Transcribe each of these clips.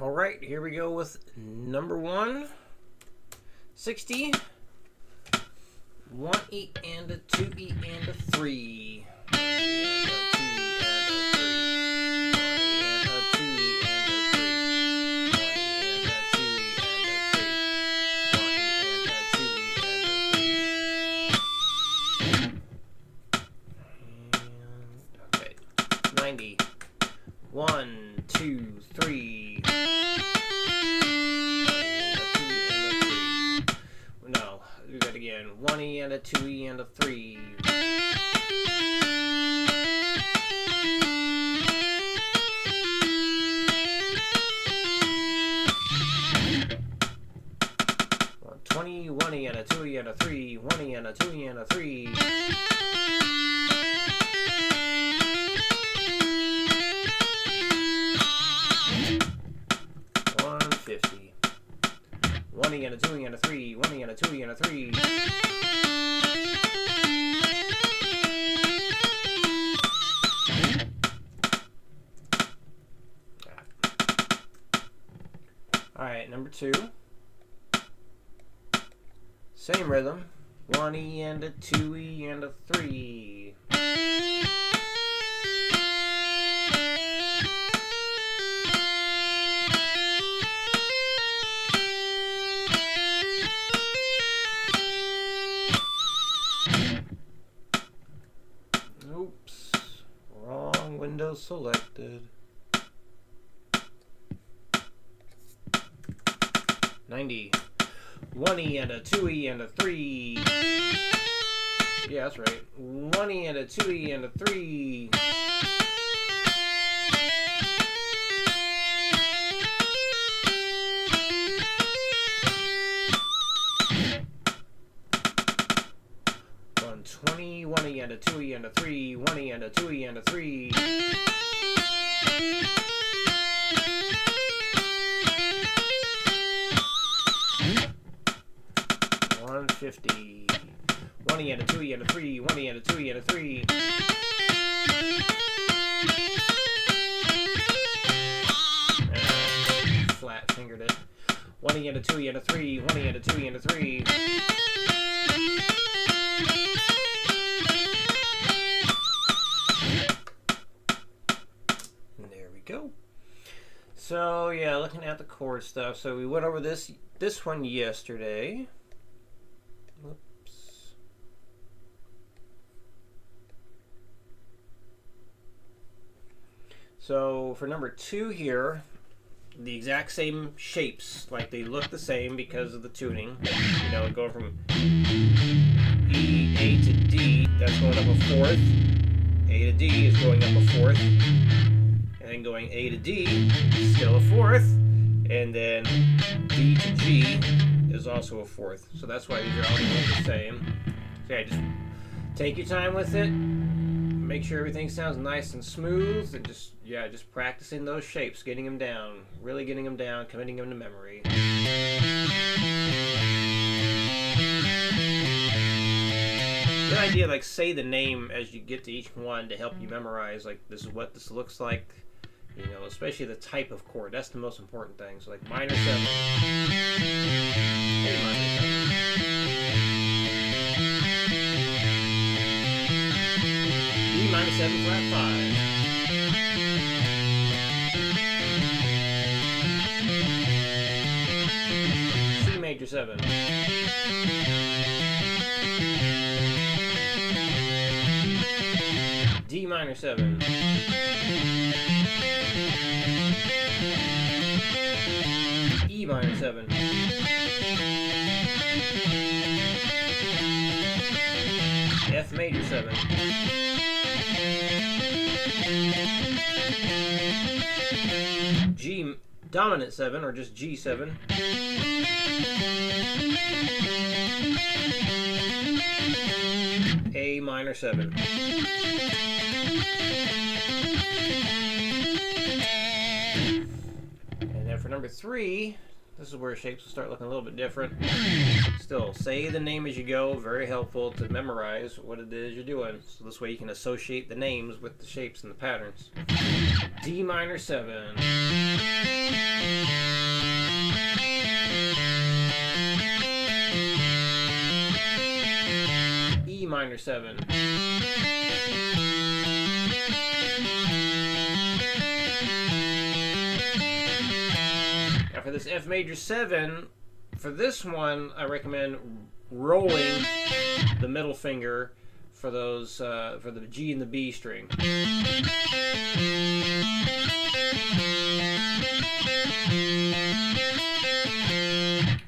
All right, here we go with number 160. 1E and a 2E and a 3. 90. 1, 2, 3. No, do that again. 1E and a 2E and a 3. 20, 1E and a 2E and a 3. 1E and a 2E and a 3. 150. 1E and a 2E and a 3. 1E and a 2E and a 3. Alright, number 2. Same rhythm. 1E and a 2E and a 3. Oops. Wrong window selected. 90. 1E and a 2E and a 3. Yeah, that's right. 1E and a 2E and a 3. 120. 1E and a 2E and a 3. 1E and a 2E and a 3. 150. 1E and a 2E and a 3. 1E and a 2E and a 3. Flat fingered it. 1E and a 2E and a 3. 1E and a 2E and a 3. And there we go. So yeah, looking at the chord stuff. So we went over this one yesterday. Whoops. So for number 2 here, the exact same shapes, like they look the same because of the tuning. You know, going from E, A to D, that's going up a fourth. A to D is going up a fourth. And then going A to D, still a fourth. And then D to G is also a fourth. So that's why these are all the same. So yeah, just take your time with it. Make sure everything sounds nice and smooth, and just practicing those shapes, getting them down, really getting them down, committing them to memory. Good idea, like say the name as you get to each one to help you memorize, like this is what this looks like, you know, especially the type of chord. That's the most important thing. So like minor 7, A minor 7. E minor 7 flat 5. C major 7. D minor 7. E minor 7. F major 7. G dominant 7, or just G7. A minor 7. And then for number 3, this is where shapes will start looking a little bit different. Still, say the name as you go. Very helpful to memorize what it is you're doing. So this way you can associate the names with the shapes and the patterns. D minor 7. minor 7. Now for this F major 7, for this one, I recommend rolling the middle finger for those for the G and the B string.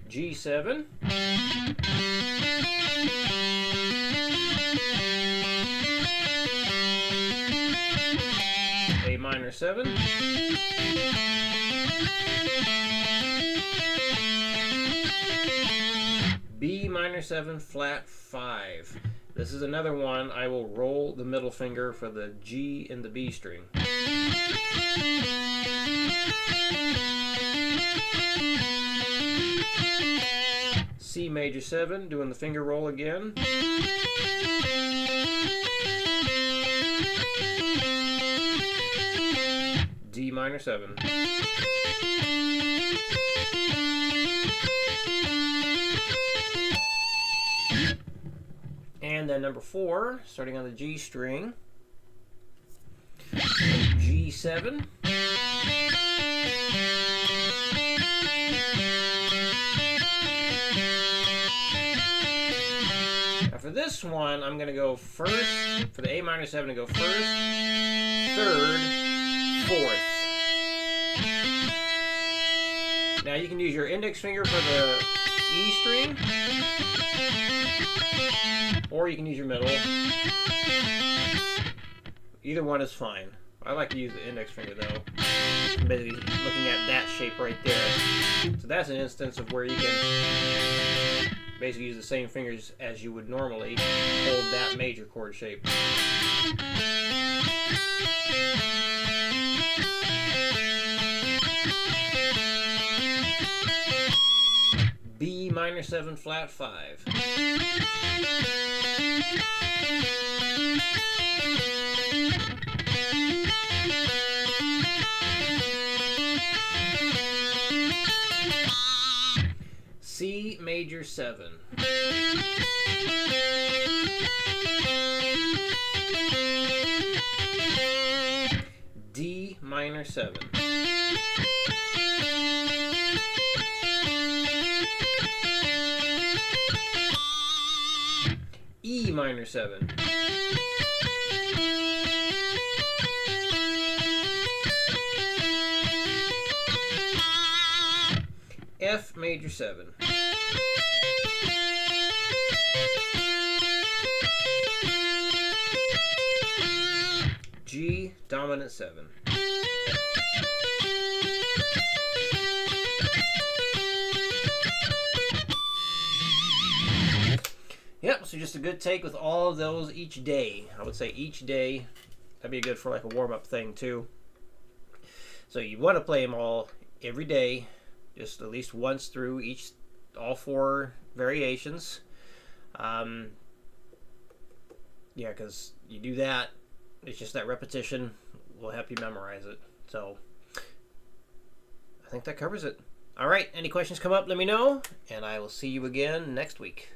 G7. A minor 7. B minor 7 flat 5. This is another one I will roll the middle finger for the G and the B string. C major 7, doing the finger roll again. D minor 7. And then number 4, starting on the G string, G7. Now for this one, I'm going to go first, for the A minor 7, to go first, 3rd, 4th. Now you can use your index finger for the E string, or you can use your middle. Either one is fine. I like to use the index finger though. I'm basically looking at that shape right there. So that's an instance of where you can basically use the same fingers as you would normally hold that major chord shape. B minor 7 flat 5. C major 7. D minor 7. E minor 7. F major 7. G dominant 7. Yep, so just a good take with all of those each day. I would say each day. That'd be good for like a warm-up thing too. So you want to play them all every day, just at least once through all 4 variations. Yeah, because you do that, it's just that repetition will help you memorize it. So I think that covers it. All right, any questions come up, let me know, and I will see you again next week.